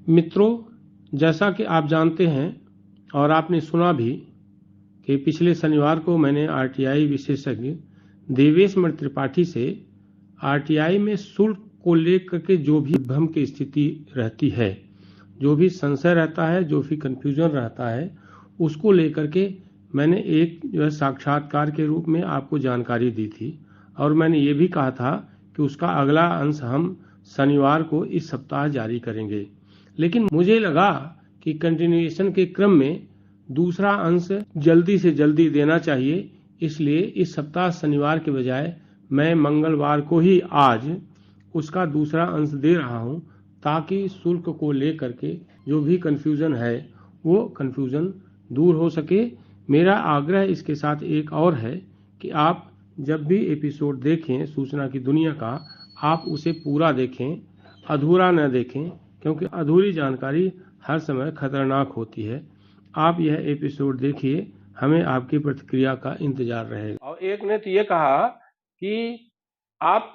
मित्रों, जैसा कि आप जानते हैं और आपने सुना भी कि पिछले शनिवार को मैंने आरटीआई विशेषज्ञ देवेश मणि त्रिपाठी से आरटीआई में शुल्क को लेकर के जो भी भ्रम की स्थिति रहती है, जो भी संशय रहता है, जो भी कंफ्यूजन रहता है, उसको लेकर के मैंने एक जो है साक्षात्कार के रूप में आपको जानकारी दी थी और मैंने ये भी कहा था कि उसका अगला अंश हम शनिवार को इस सप्ताह जारी करेंगे। लेकिन मुझे लगा कि कंटिन्यूएशन के क्रम में दूसरा अंश जल्दी से जल्दी देना चाहिए, इसलिए इस सप्ताह शनिवार के बजाय मैं मंगलवार को ही आज उसका दूसरा अंश दे रहा हूं, ताकि शुल्क को लेकर के जो भी कंफ्यूजन है वो कंफ्यूजन दूर हो सके। मेरा आग्रह इसके साथ एक और है कि आप जब भी एपिसोड देखें सूचना की दुनिया का, आप उसे पूरा देखें, अधूरा न देखें, क्योंकि अधूरी जानकारी हर समय खतरनाक होती है। आप यह एपिसोड देखिए, हमें आपकी प्रतिक्रिया का इंतजार रहेगा। और एक ने तो ये कहा कि आप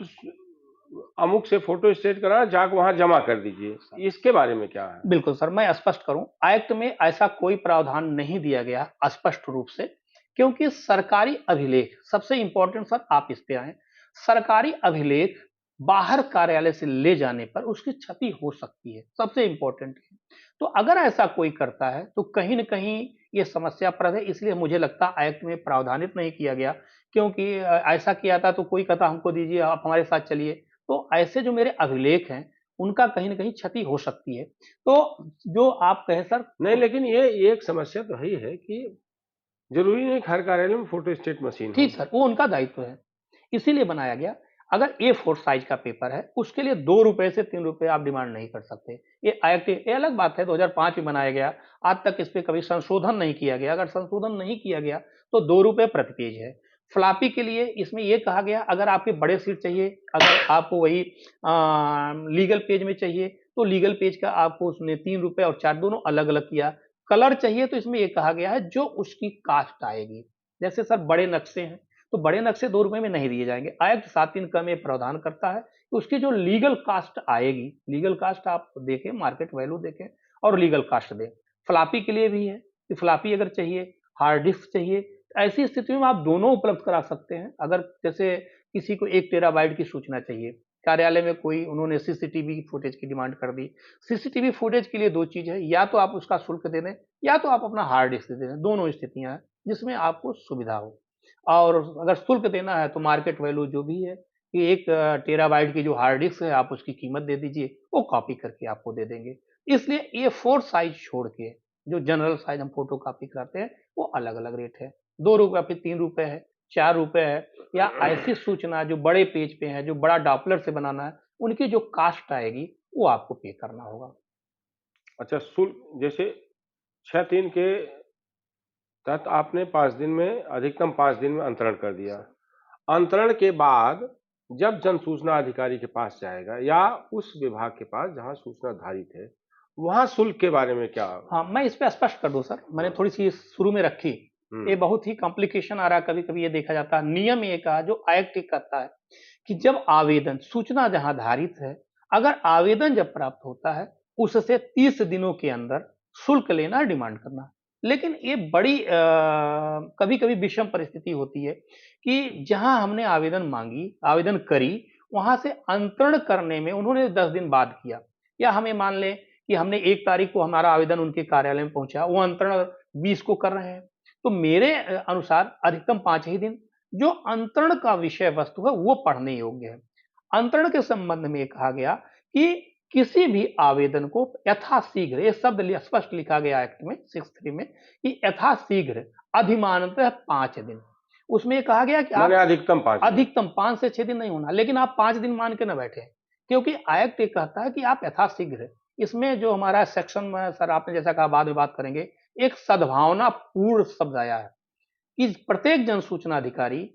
अमुक से फोटो स्टेट करा जाकर वहां जमा कर दीजिए, इसके बारे में क्या है? बिल्कुल सर, मैं स्पष्ट करूं, आयुक्त में ऐसा कोई प्रावधान नहीं दिया गया स्पष्ट रूप से, क्योंकि सरकारी अभिलेख सबसे इंपॉर्टेंट सर, आप इस पे आए। सरकारी अभिलेख बाहर कार्यालय से ले जाने पर उसकी क्षति हो सकती है, सबसे इंपॉर्टेंट है। तो अगर ऐसा कोई करता है तो कहीं न कहीं ये समस्याप्रद है, इसलिए मुझे लगता है आयुक्त में प्रावधानित नहीं किया गया, क्योंकि ऐसा किया था तो कोई कहता हमको दीजिए, आप हमारे साथ चलिए। तो ऐसे जो मेरे अभिलेख हैं, उनका कहीं न कहीं क्षति हो सकती है। तो जो आप कहे सर, नहीं, लेकिन ये एक समस्या तो ही है कि जरूरी नहीं हर कार्यालय में फोटो स्टेट मशीन हो। ठीक सर, वो उनका दायित्व है, इसीलिए बनाया गया। अगर A4 साइज का पेपर है, उसके लिए 2 रुपए से 3 रुपए आप डिमांड नहीं कर सकते। ये आईएफटी, ये अलग बात है, 2005 में बनाया गया, आज तक इस पे कभी संशोधन नहीं किया गया। अगर संशोधन नहीं किया गया तो 2 रुपए प्रति पेज है। फ्लॉपी के लिए इसमें ये कहा गया, अगर आपके बड़े सीट चाहिए, अगर आपको वही लीगल पेज में चाहिए, तो लीगल पेज का आपको उसने 3 रुपए और 4 दोनों अलग-अलग किया। कलर चाहिए तो इसमें ये कहा गया है जो उसकी कास्ट आएगी। जैसे सर बड़े नक्शे हैं, तो बड़े नक्शे 2 रुपए में नहीं दिए जाएंगे। आयुक्त 7 का में प्रावधान करता है कि उसकी जो लीगल कास्ट आएगी, लीगल कास्ट आप देखें, मार्केट वैल्यू देखें और लीगल कास्ट दें। फ्लॉपी के लिए भी है कि फ्लॉपी अगर चाहिए, हार्ड डिस्क चाहिए, ऐसी स्थिति में आप दोनों उपलब्ध करा सकते हैं। अगर जैसे किसी को 1 टेराबाइट की सूचना चाहिए, कार्यालय में कोई उन्होंने सीसीटीवी फुटेज की डिमांड कर दी। सीसीटीवी फुटेज के लिए 2 चीज है, या तो आप उसका शुल्क दे दें, या तो आप अपना हार्ड डिस्क दे दें। दोनों स्थितियां हैं जिसमें आपको सुविधा हो। और अगर शुल्क देना है तो मार्केट वैल्यू जो भी है कि 1 टेराबाइट की जो हार्ड डिस्क है, आप उसकी कीमत दे दीजिए, वो कॉपी करके आपको दे देंगे। इसलिए A4 साइज छोड़ के जो जनरल साइज हम फोटो कॉपी कराते हैं, वो अलग-अलग रेट है। 2 रुपए, फिर 3 रुपए है, 4 रुपए है, या ऐसी सूचना जो बड़े पेज पे है, जो बड़ा डॉपलर से बनाना है, उनकी जो कास्ट आएगी, वो आपको पे करना होगा। अच्छा, शुल्क जैसे 6-3 के तहत आपने 5 दिन में, अधिकतम 5 दिन में अंतरण कर दिया। अंतरण के बाद जब जन सूचना अधिकारी के पास जाएगा या उस विभाग के पास जहां सूचना धारित है, वहां शुल्क के बारे में क्या? हाँ, मैं इस पे स्पष्ट कर दूं सर, मैंने थोड़ी सी शुरू में रखी, ये बहुत ही कॉम्प्लिकेशन आ रहा है, कभी कभी ये देखा जाता है। नियम ये कहा, जो आयुक्त कहता है कि जब आवेदन सूचना जहां धारित है, अगर आवेदन जब प्राप्त होता है, उससे 30 दिनों के अंदर शुल्क लेना, डिमांड करना। लेकिन ये बड़ी कभी कभी विषम परिस्थिति होती है कि जहां हमने आवेदन मांगी, आवेदन करी, वहां से अंतरण करने में उन्होंने 10 दिन बाद किया, या हमें मान लें कि हमने 1 तारीख को हमारा आवेदन उनके कार्यालय में पहुंचा, वो अंतरण 20 को कर रहे हैं, तो मेरे अनुसार अधिकतम 5 ही दिन। जो अंतरण का विषय वस्तु है वो पढ़ने योग्य है। अंतरण के संबंध में कहा गया कि किसी भी आवेदन को यथाशीघ्र, ये शब्द स्पष्ट लिखा गया एक्ट में 6(3) में कि यथाशीघ्र, अधिमानतः 5 दिन। उसमें कहा गया कि आप अधिकतम 5 से 6 दिन नहीं होना, लेकिन आप 5 दिन मान के न बैठे, क्योंकि आयुक्त ये कहता है कि आप यथाशीघ्र। इसमें जो हमारा सेक्शन में सर, आपने जैसा कहा, बाद में बात करेंगे, एक सद्भावना पूर्ण शब्द आया है कि प्रत्येक जन सूचना अधिकारी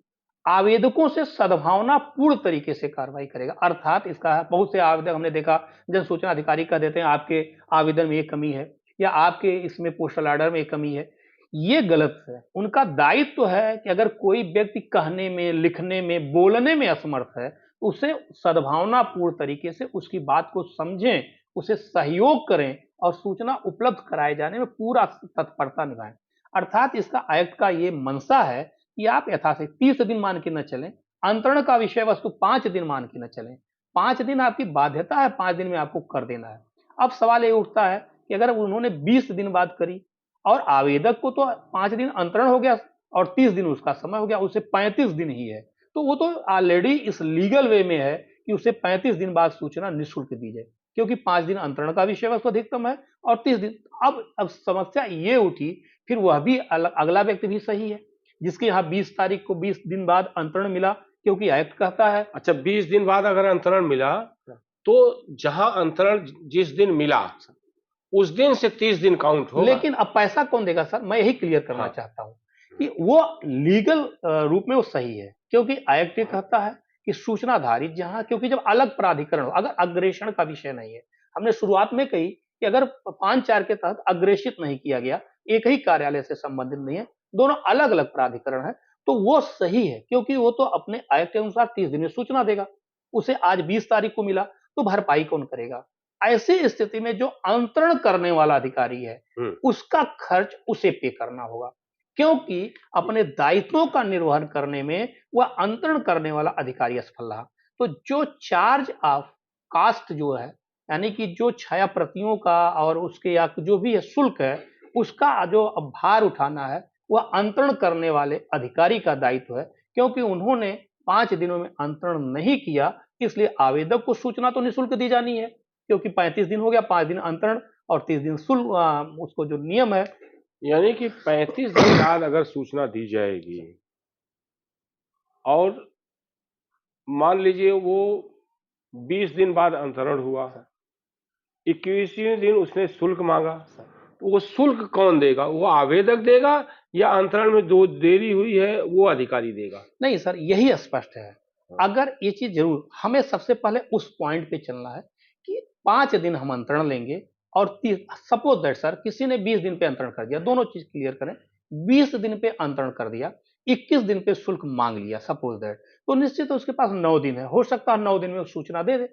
आवेदकों से सद्भावना पूर्ण तरीके से कार्रवाई करेगा। अर्थात इसका बहुत से आवेदक हमने देखा, जन सूचना अधिकारी कह देते हैं आपके आवेदन में ये कमी है, या आपके इसमें पोस्टल ऑर्डर में कमी है। ये गलत है। उनका दायित्व तो है कि अगर कोई व्यक्ति कहने में, लिखने में, बोलने में असमर्थ है, तो उसे सद्भावना पूर्ण तरीके से उसकी बात को समझें उसे सहयोग करें और सूचना उपलब्ध कराए जाने में पूरा तत्परता निभाएं। अर्थात इसका एक्ट का ये मंशा है कि आप यथाशीघ्र 30 दिन मान के न चलें, अंतरण का विषय वस्तु 5 दिन मान के न चलें। 5 दिन आपकी बाध्यता है, 5 दिन में आपको कर देना है। अब सवाल ये उठता है कि अगर उन्होंने 20 दिन बाद करी और आवेदक को तो 5 दिन अंतरण हो गया और 30 दिन उसका समय हो गया, उसे 35 दिन ही है, तो वो तो ऑलरेडी इस लीगल वे में है कि उसे 35 दिन बाद सूचना निःशुल्क दी जाए, क्योंकि 5 दिन अंतरण का विषय वस्तु अधिकतम है और 30 दिन। अब समस्या ये उठी, फिर वह भी अगला व्यक्ति भी सही है जिसके यहाँ 20 तारीख को 20 दिन बाद अंतरण मिला, क्योंकि एक्ट कहता है। अच्छा, 20 दिन बाद अगर अंतरण मिला तो जहां अंतरण जिस दिन मिला उस दिन से 30 दिन काउंट होगा। लेकिन अब पैसा कौन देगा सर, मैं यही क्लियर करना चाहता हूं कि वो लीगल रूप में वो सही है, क्योंकि एक्ट ये कहता है कि सूचनाधारित जहां, क्योंकि जब अलग प्राधिकरण हो, अगर अग्रेषण का विषय नहीं है, हमने शुरुआत में कही कि अगर 5-4 के तहत अग्रेषित नहीं किया गया, एक ही कार्यालय से संबंधित नहीं है, दोनों अलग अलग प्राधिकरण है, तो वो सही है, क्योंकि वो तो अपने एक्ट के अनुसार 30 दिन में सूचना देगा। उसे आज 20 तारीख को मिला तो भरपाई कौन करेगा? ऐसी स्थिति में जो अंतरण करने वाला अधिकारी है उसका खर्च उसे पे करना होगा, क्योंकि अपने दायित्वों का निर्वहन करने में वह अंतरण करने वाला अधिकारी असफल रहा। तो जो चार्ज ऑफ कास्ट जो है, यानी कि जो छाया प्रतियों का और उसके या जो भी शुल्क है, उसका जो भार उठाना है वह अंतरण करने वाले अधिकारी का दायित्व है, क्योंकि उन्होंने 5 दिनों में अंतरण नहीं किया, इसलिए आवेदक को सूचना तो निःशुल्क दी जानी है, क्योंकि 35 दिन हो गया, 5 दिन अंतरण और 30 दिन शुल्क, उसको जो नियम है। यानी कि 35 दिन बाद अगर सूचना दी जाएगी और मान लीजिए वो 20 दिन बाद अंतरण हुआ, 21वें दिन उसने शुल्क मांगा, तो वो शुल्क कौन देगा? वो आवेदक देगा या अंतरण में जो देरी हुई है वो अधिकारी देगा? नहीं सर, यही स्पष्ट है। अगर ये चीज जरूर हमें सबसे पहले उस पॉइंट पे चलना है कि 5 दिन हम अंतरण लेंगे और सपोज दैट सर किसी ने 20 दिन पे अंतरण कर दिया, दोनों चीज क्लियर करें, 20 दिन पे अंतरण कर दिया, 21 दिन पे शुल्क मांग लिया सपोज दैट, तो निश्चित उसके पास 9 दिन है, हो सकता है 9 दिन में सूचना दे दे।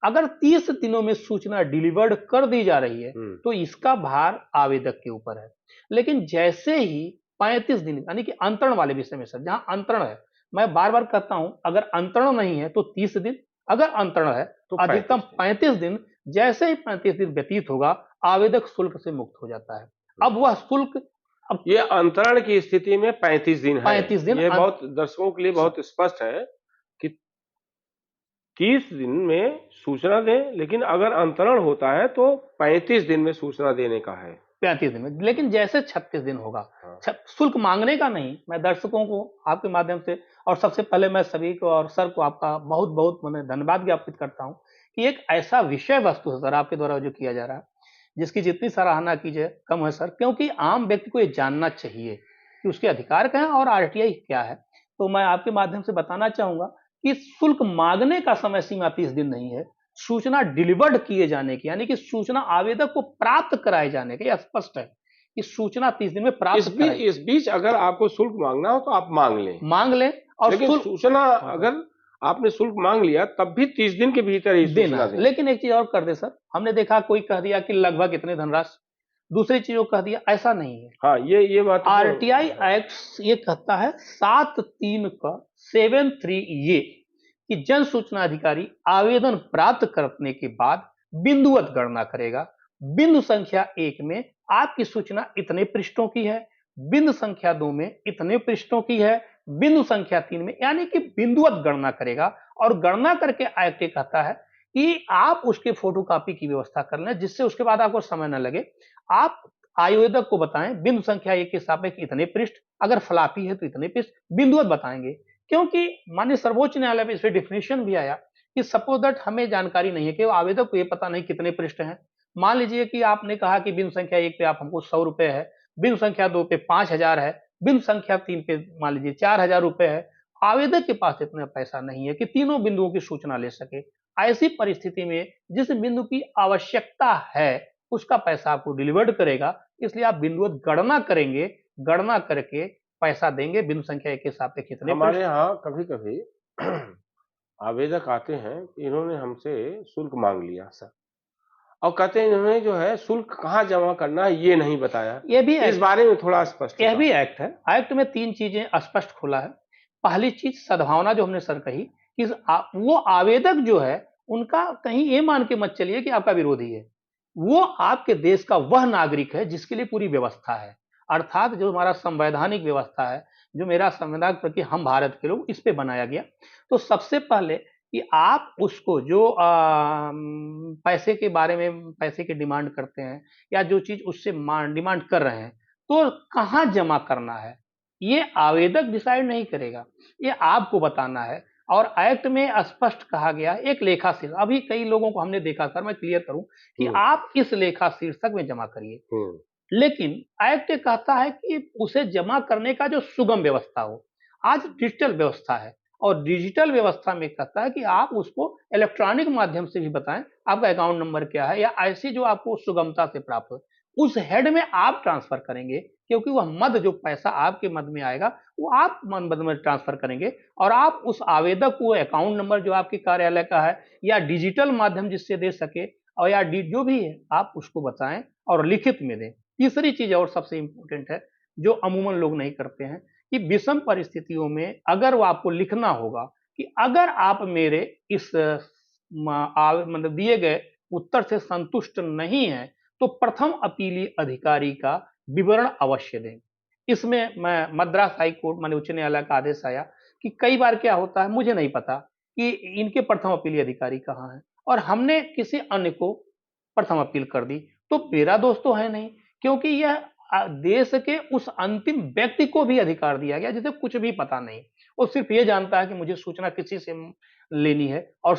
अगर 30 दिनों में सूचना डिलीवर्ड कर दी जा रही है तो इसका भार आवेदक के ऊपर है। लेकिन जैसे ही 35 दिन यानी कि अंतरण वाले विषय में सर, जहां अंतरण है, मैं बार बार कहता हूं, अगर अंतरण नहीं है तो 30 दिन, अगर अंतरण है तो अधिकतम 35 दिन। जैसे ही 35 दिन व्यतीत होगा, आवेदक शुल्क से मुक्त हो जाता है। अब वह शुल्क, अब ये अंतरण की स्थिति में 35 दिन है। 35 दिन ये बहुत दर्शकों के लिए बहुत स्पष्ट है कि 30 दिन में सूचना दें, लेकिन अगर अंतरण होता है तो 35 दिन में सूचना देने का है। 35 दिन में, लेकिन जैसे 36 दिन होगा, शुल्क मांगने का नहीं। मैं दर्शकों को आपके माध्यम से और सबसे पहले मैं सभी को और सर को आपका बहुत बहुत मैंने धन्यवाद ज्ञापित करता हूं कि एक ऐसा विषय वस्तु है सर आपके द्वारा जो किया जा रहा है, जिसकी जितनी सराहना कीजिए कम है सर, क्योंकि आम व्यक्ति को ये जानना चाहिए कि उसके अधिकार क्या है और आरटीआई क्या है। तो मैं आपके माध्यम से बताना चाहूंगा कि शुल्क मांगने का समय सीमा 30 दिन नहीं है, सूचना डिलीवर्ड किए जाने की, यानी कि सूचना आवेदक को प्राप्त कराए जाने के, यह स्पष्ट है कि सूचना 30 दिन में प्राप्त इस बीच अगर आपको शुल्क मांगना हो तो आप मांग लें और लेकिन सूचना अगर आपने शुल्क मांग लिया तब भी 30 दिन के भीतर ही सूचना दें। लेकिन एक चीज और कर दे सर, हमने देखा कोई कह दिया कि लगभग इतने धनराशि, दूसरी चीजों कह दिया, ऐसा नहीं है। हाँ, ये बात आरटीआई एक्ट ये कहता है 7(3) का 7(3) ये कि जन सूचना अधिकारी आवेदन प्राप्त करने के बाद बिंदुवत गणना करेगा। बिंदु संख्या 1 में आपकी सूचना इतने पृष्ठों की है, बिंदु संख्या 2 में इतने पृष्ठों की है, बिंदु संख्या 3 में, यानी कि बिंदुवत गणना करेगा। और गणना करके एक्ट कहता है कि आप उसके फोटोकॉपी की व्यवस्था कर लें, जिससे उसके बाद आपको समय न लगे। आप आवेदक को बताएं बिंदु संख्या 1 के सापेक्ष इतने पृष्ठ, अगर फ्लॉपी है तो इतने पृष्ठ, बिंदुवत बताएंगे। क्योंकि माननीय सर्वोच्च न्यायालय में इस डेफिनेशन भी आया कि सपोज दैट हमें जानकारी नहीं है कि आवेदक को यह पता नहीं कितने पृष्ठ हैं। मान लीजिए कि आपने कहा कि बिंदु संख्या 1 पे आप हमको 100 रुपए है, बिंदु संख्या 2 पे 5000 है, बिंदु संख्या 3 पे मान लीजिए 4000 रुपए है। आवेदक के पास इतना पैसा नहीं है कि तीनों बिंदुओं की सूचना ले सके। ऐसी परिस्थिति में जिस बिंदु की आवश्यकता है उसका पैसा आपको डिलीवर्ड करेगा, इसलिए आप बिंदुवत गणना करेंगे, गणना करके पैसा देंगे। बिंदु संख्या 1 के सापेक्ष कितने। हमारे यहाँ कभी कभी आवेदक आते हैं, इन्होंने हमसे शुल्क मांग लिया सर, और कहते हैं इन्होंने जो है शुल्क कहाँ जमा करना है ये नहीं बताया। ये भी इस बारे में थोड़ा स्पष्ट यह भी एक्ट है। एक्ट में 3 चीजें स्पष्ट खोला है। पहली चीज सद्भावना, जो हमने सर कही कि वो आवेदक जो है उनका कहीं ये मान के मत चलिए कि आपका विरोधी है। वो आपके देश का वह नागरिक है जिसके लिए पूरी व्यवस्था है। अर्थात जो हमारा संवैधानिक व्यवस्था है, जो मेरा संविधान प्रति हम भारत के लोग, इस पे बनाया गया। तो सबसे पहले कि आप उसको जो पैसे के बारे में पैसे की डिमांड करते हैं या जो चीज उससे डिमांड कर रहे हैं, तो कहाँ जमा करना है ये आवेदक डिसाइड नहीं करेगा, ये आपको बताना है। और एक्ट में स्पष्ट कहा गया एक लेखा शीर्षक। अभी कई लोगों को हमने देखा, सर मैं क्लियर करूं कि आप इस लेखा शीर्षक में जमा करिए, लेकिन एक्ट कहता है कि उसे जमा करने का जो सुगम व्यवस्था हो। आज डिजिटल व्यवस्था है और डिजिटल व्यवस्था में कहता है कि आप उसको इलेक्ट्रॉनिक माध्यम से भी बताएं आपका अकाउंट नंबर क्या है, या ऐसी जो आपको सुगमता से प्राप्त हो उस हेड में आप ट्रांसफर करेंगे, क्योंकि वह मद जो पैसा आपके मद में आएगा वो आप मद में ट्रांसफर करेंगे। और आप उस आवेदक को अकाउंट नंबर जो आपके कार्यालय का है या डिजिटल माध्यम जिससे दे सके, और या जो भी है आप उसको बताएं और लिखित में दें। तीसरी चीज और सबसे इंपॉर्टेंट है जो अमूमन लोग नहीं करते हैं कि विषम परिस्थितियों में अगर वो आपको लिखना होगा कि अगर आप मेरे इस मतलब दिए गए उत्तर से संतुष्ट नहीं है तो प्रथम अपीली अधिकारी का विवरण अवश्य दें। इसमें मैं मद्रास हाई कोर्ट माने उच्च न्यायालय का आदेश आया कि कई बार क्या होता है, मुझे नहीं पता कि इनके प्रथम अपीली अधिकारी कहाँ हैं और हमने किसी अन्य को प्रथम अपील कर दी, तो मेरा दोष तो है नहीं, क्योंकि यह देश के उस अंतिम व्यक्ति को भी अधिकार दिया गया जिसे कुछ भी पता नहीं, वो सिर्फ ये जानता है कि मुझे सूचना किसी से लेनी है और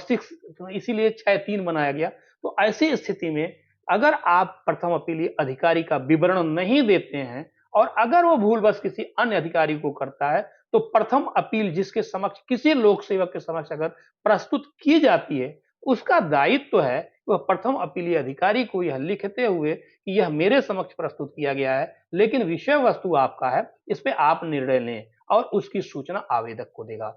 इसीलिए 6(3) बनाया गया। तो ऐसी स्थिति में अगर आप प्रथम अपीली अधिकारी का विवरण नहीं देते हैं और अगर वो भूलवश किसी अन्य अधिकारी को करता है, तो प्रथम अपील जिसके समक्ष किसी लोक सेवक के समक्ष अगर प्रस्तुत की जाती है, उसका दायित्व है वह प्रथम अपीली अधिकारी को यह लिखते हुए कि यह मेरे समक्ष प्रस्तुत किया गया है, लेकिन विषय वस्तु आपका है, इस पे आप निर्णय लें, और उसकी सूचना आवेदक को देगा।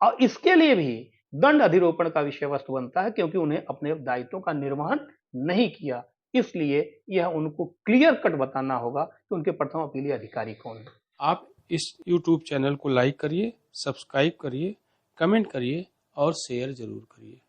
और इसके लिए भी दंड अधिरोपण का विषय वस्तु बनता है, क्योंकि उन्हें अपने दायित्वों का निर्वहन नहीं किया। इसलिए यह उनको क्लियर कट बताना होगा कि उनके प्रथम अपीली अधिकारी कौन है। आप इस YouTube चैनल को लाइक करिए, सब्सक्राइब करिए, कमेंट करिए और शेयर जरूर करिए।